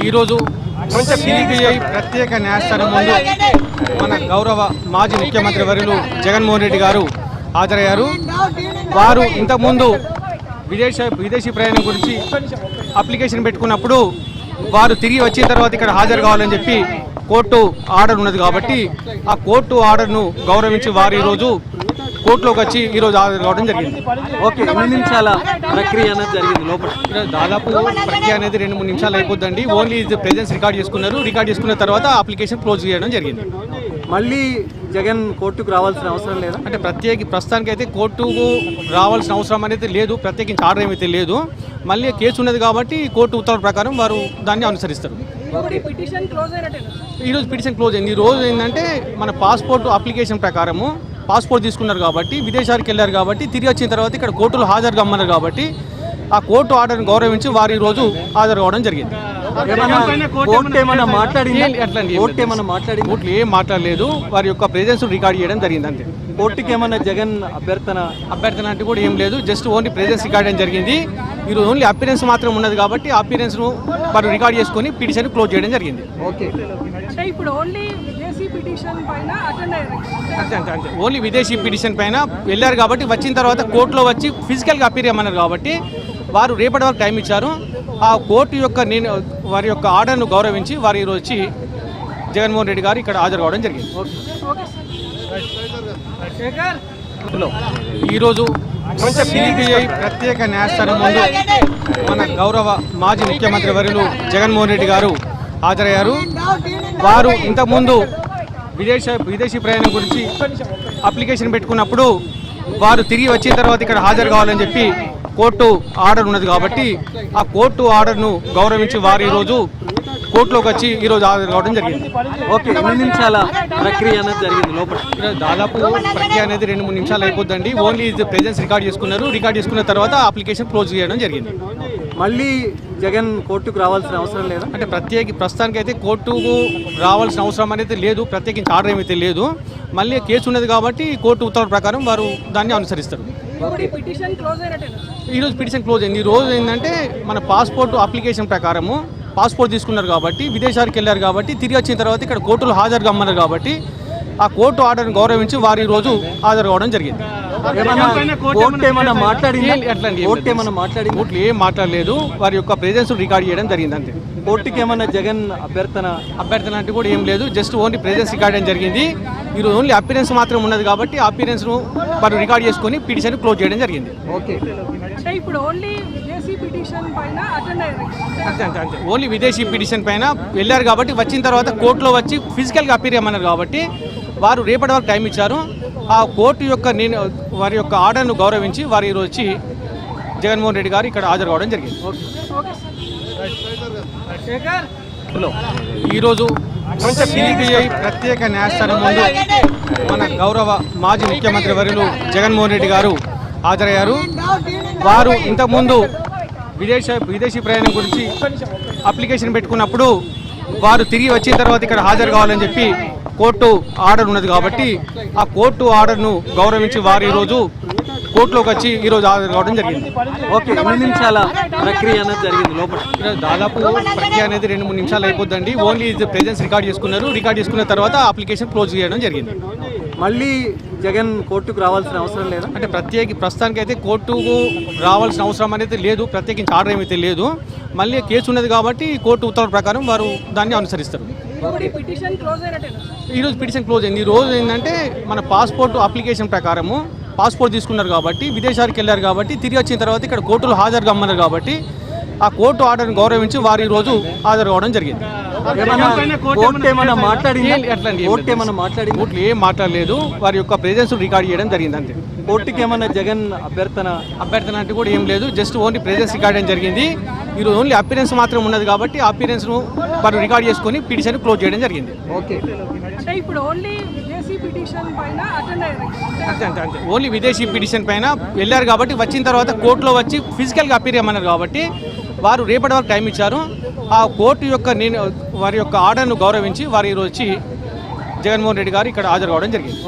ఈరోజు సిబిఐ ప్రత్యేక న్యాయస్థానం ముందు మన గౌరవ మాజీ ముఖ్యమంత్రి వర్యులు జగన్మోహన్ రెడ్డి గారు హాజరయ్యారు. వారు ఇంతకుముందు విదేశీ ప్రయాణం గురించి అప్లికేషన్ పెట్టుకున్నప్పుడు వారు తిరిగి వచ్చిన తర్వాత ఇక్కడ హాజరు కావాలని చెప్పి కోర్టు ఆర్డర్ ఉన్నది కాబట్టి ఆ కోర్టు ఆర్డర్ను గౌరవించి వారు ఈరోజు కోర్టులోకి వచ్చి ఈరోజు హాజరు కావడం జరిగింది. ఓకే, ఎన్ని నిమిషాల ప్రక్రియ అనేది జరిగింది లోపల? దాదాపు ప్రక్రియ అనేది 2-3 నిమిషాలు అయిపోద్దండి. ఓన్లీ ప్రెజెన్స్ రికార్డ్ చేసుకున్న తర్వాత అప్లికేషన్ క్లోజ్ చేయడం జరిగింది. మళ్ళీ జగన్ కోర్టుకు రావాల్సిన అవసరం లేదా? అంటే ప్రస్తుతానికి అయితే కోర్టుకు రావాల్సిన అవసరం అనేది లేదు, ప్రత్యేకించి ఆర్డర్ ఏమైతే లేదు. మళ్ళీ కేసు ఉన్నది కాబట్టి కోర్టు ఉత్తర్వుల ప్రకారం వారు దాన్ని అనుసరిస్తారు. ఈరోజు పిటిషన్ క్లోజ్ అయింది. ఈ రోజు ఏంటంటే మన పాస్పోర్ట్ అప్లికేషన్ ప్రకారము పాస్పోర్ట్ తీసుకున్నారు కాబట్టి విదేశాలకు వెళ్ళారు కాబట్టి తిరిగి వచ్చిన తర్వాత ఇక్కడ కోర్టులో హాజరు కమ్మన్నారు కాబట్టి ఆ కోర్టు ఆర్డర్ని గౌరవించి వారు ఈరోజు హాజరు కావడం జరిగింది. కోర్టు ఏం మాట్లాడలేదు, వారి యొక్క ప్రెజెన్స్ రికార్డ్ చేయడం జరిగింది అంతే. కోర్టుకి ఏమన్నా జగన్ అభ్యర్థన అంటే కూడా ఏం లేదు, జస్ట్ ఓన్లీ ప్రెజెన్స్ రికార్డ్ చేయడం జరిగింది. ఈరోజు ఓన్లీ అపిరెన్స్ మాత్రం ఉన్నది కాబట్టి ఆ అపిరెన్స్ను వారు రికార్డ్ చేసుకొని పిటిషన్ క్లోజ్ చేయడం జరిగింది. ఓకే, అంతే ఓన్లీ విదేశీ పిటిషన్ పైన వెళ్ళారు కాబట్టి వచ్చిన తర్వాత కోర్టులో వచ్చి ఫిజికల్గా అపీర్ చేయమన్నారు కాబట్టి వారు రేపటి వరకు టైం ఇచ్చారు. ఆ కోర్టు యొక్క వారి యొక్క ఆర్డర్ను గౌరవించి వారు ఈరోజు వచ్చి జగన్మోహన్ రెడ్డి గారు ఇక్కడ హాజరు కావడం జరిగింది. ఈరోజు సిబిఐ ప్రత్యేక న్యాయస్థానం ముందు మన గౌరవ మాజీ ముఖ్యమంత్రి వర్యులు జగన్మోహన్ రెడ్డి గారు హాజరయ్యారు. వారు ఇంతకుముందు విదేశీ ప్రయాణం గురించి అప్లికేషన్ పెట్టుకున్నప్పుడు వారు తిరిగి వచ్చిన తర్వాత ఇక్కడ హాజరు కావాలని చెప్పి కోర్టు ఆర్డర్ ఉన్నది కాబట్టి ఆ కోర్టు ఆర్డర్ను గౌరవించి వారు ఈరోజు కోర్టులోకి వచ్చి ఈరోజు హాజరు కావడం జరిగింది. ఓకే, ఎన్ని నిమిషాల ప్రక్రియ అనేది జరిగింది లోపల? దాదాపు ప్రక్రియ అనేది 2-3 నిమిషాలు అయిపోద్దండి. ఓన్లీ ప్రెజెన్స్ రికార్డ్ చేసుకున్న తర్వాత అప్లికేషన్ క్లోజ్ చేయడం జరిగింది. మళ్ళీ జగన్ కోర్టుకు రావాల్సిన అవసరం లేదా? అంటే ప్రస్తుతానికి అయితే కోర్టుకు రావాల్సిన అవసరం అనేది లేదు, ప్రత్యేకించి ఆర్డర్ ఏమైతే లేదు. మళ్ళీ కేసు ఉన్నది కాబట్టి కోర్టు ఉత్తర్వుల ప్రకారం వారు దాన్ని అనుసరిస్తారు. ఈరోజు పిటిషన్ క్లోజ్ అయింది. ఈ రోజు ఏంటంటే మన పాస్పోర్ట్ అప్లికేషన్ ప్రకారము పాస్పోర్ట్ తీసుకున్నారు కాబట్టి విదేశాలకు వెళ్ళారు కాబట్టి తిరిగి వచ్చిన తర్వాత ఇక్కడ కోర్టులో హాజరు కమ్మన్నారు కాబట్టి ఆ కోర్టు ఆర్డర్ని గౌరవించి వారు ఈరోజు హాజరు కావడం జరిగింది. కోర్టు ఏం మాట్లాడలేదు, వారి యొక్క ప్రెజెన్స్ రికార్డ్ చేయడం జరిగింది అంతే. కోర్టుకి ఏమన్నా జగన్ అభ్యర్థన అంటే కూడా ఏం లేదు, జస్ట్ ఓన్లీ ప్రెజెన్స్ రికార్డ్ చేయడం జరిగింది. ఈరోజు ఓన్లీ అపిరెన్స్ మాత్రం ఉన్నది కాబట్టి ఆ అపిరెన్స్ను వారు రికార్డ్ చేసుకొని పిటిషన్ క్లోజ్ చేయడం జరిగింది. ఓకే, అంతే ఓన్లీ విదేశీ పిటిషన్ పైన వెళ్ళారు కాబట్టి వచ్చిన తర్వాత కోర్టులో వచ్చి ఫిజికల్గా అపీర్ చేయమన్నారు కాబట్టి వారు రేపటి వరకు టైం ఇచ్చారు. ఆ కోర్టు యొక్క వారి యొక్క ఆర్డర్ను గౌరవించి వారు ఈరోజు వచ్చి జగన్మోహన్ రెడ్డి గారు ఇక్కడ హాజరు కావడం జరిగింది. ఈరోజు సిబిఐ ప్రత్యేక న్యాయస్థానం ముందు మన గౌరవ మాజీ ముఖ్యమంత్రి వర్యులు జగన్మోహన్ రెడ్డి గారు హాజరయ్యారు. వారు ఇంతకుముందు విదేశీ ప్రయాణం గురించి అప్లికేషన్ పెట్టుకున్నప్పుడు వారు తిరిగి వచ్చిన తర్వాత ఇక్కడ హాజరు కావాలని చెప్పి కోర్టు ఆర్డర్ ఉన్నది కాబట్టి ఆ కోర్టు ఆర్డర్ను గౌరవించి వారు ఈరోజు కోర్టులోకి వచ్చి ఈరోజు హాజరు కావడం జరిగింది. ఓకే, ఎన్ని నిమిషాల ప్రక్రియ అనేది జరిగింది లోపల? దాదాపు ప్రక్రియ అనేది 2-3 నిమిషాలు అయిపోద్దండి. ఓన్లీ ప్రెజెన్స్ రికార్డ్ చేసుకున్న తర్వాత అప్లికేషన్ క్లోజ్ చేయడం జరిగింది. మళ్ళీ జగన్ కోర్టుకు రావాల్సిన అవసరం లేదా? అంటే ప్రస్తుతానికి అయితే కోర్టుకు రావాల్సిన అవసరం అనేది లేదు, ప్రత్యేకించి ఆర్డర్ ఏమైతే లేదు. మళ్ళీ కేసు ఉన్నది కాబట్టి కోర్టు ఉత్తర్వుల ప్రకారం వారు దాన్ని అనుసరిస్తారు. ఈరోజు పిటిషన్ క్లోజ్ అయింది. ఈ రోజు ఏంటంటే మన పాస్పోర్ట్ అప్లికేషన్ ప్రకారము పాస్పోర్ట్ తీసుకున్నారు కాబట్టి విదేశాలకు వెళ్ళారు కాబట్టి తిరిగి వచ్చిన తర్వాత ఇక్కడ కోర్టులో హాజరు కమ్మన్నారు కాబట్టి ఆ కోర్టు ఆర్డర్ని గౌరవించి వారు ఈరోజు హాజరు కావడం జరిగింది. కోర్టు ఏం మాట్లాడలేదు, వారి యొక్క ప్రెజెన్స్ రికార్డ్ చేయడం జరిగింది అంతే. కోర్టుకి ఏమన్నా జగన్ అభ్యర్థన అంటే కూడా ఏం లేదు, జస్ట్ ఓన్లీ ప్రెజెన్స్ రికార్డ్ చేయడం జరిగింది. ఈరోజు ఓన్లీ అపిరెన్స్ మాత్రం ఉన్నది కాబట్టి ఆ అపిరెన్స్ను వారు రికార్డ్ చేసుకొని పిటిషన్ క్లోజ్ చేయడం జరిగింది. ఓకే, అంతే ఓన్లీ విదేశీ పిటిషన్ పైన వెళ్ళారు కాబట్టి వచ్చిన తర్వాత కోర్టులో వచ్చి ఫిజికల్గా అపీర్ చేయమన్నారు కాబట్టి వారు రేపటి వరకు టైం ఇచ్చారు. ఆ కోర్టు యొక్క వారి యొక్క ఆర్డర్ను గౌరవించి వారు ఈరోజు వచ్చి జగన్మోహన్ రెడ్డి గారు ఇక్కడ హాజరు కావడం జరిగింది.